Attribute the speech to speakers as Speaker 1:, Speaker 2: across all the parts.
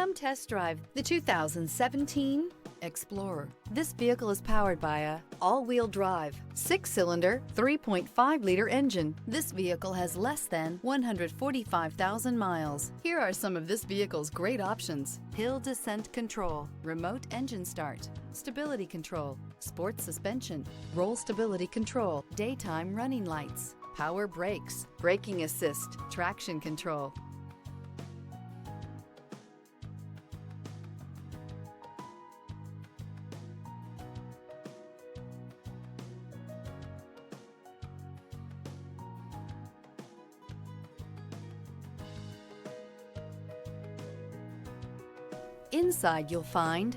Speaker 1: Come test drive the 2017 Explorer. This vehicle is powered by a all-wheel drive, 6-cylinder, 3.5-liter engine. This vehicle has less than 145,000 miles. Here are some of this vehicle's great options: hill descent control, remote engine start, stability control, sports suspension, roll stability control, daytime running lights, power brakes, braking assist, traction control. Inside you'll find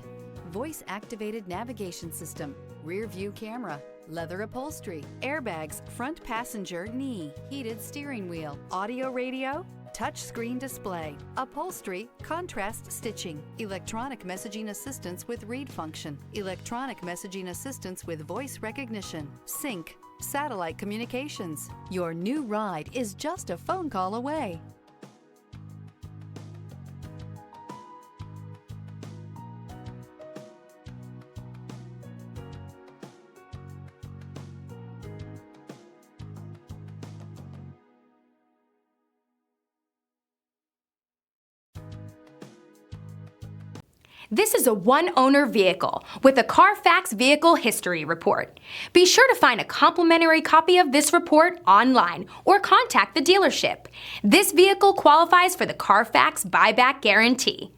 Speaker 1: voice-activated navigation system, rear view camera, leather upholstery, airbags, front passenger knee, heated steering wheel, audio radio, touch screen display, upholstery, contrast stitching, electronic messaging assistance with read function, electronic messaging assistance with voice recognition, sync, satellite communications. Your new ride is just a phone call away.
Speaker 2: This is a one-owner vehicle with a CARFAX Vehicle History Report. Be sure to find a complimentary copy of this report online or contact the dealership. This vehicle qualifies for the CARFAX Buyback Guarantee.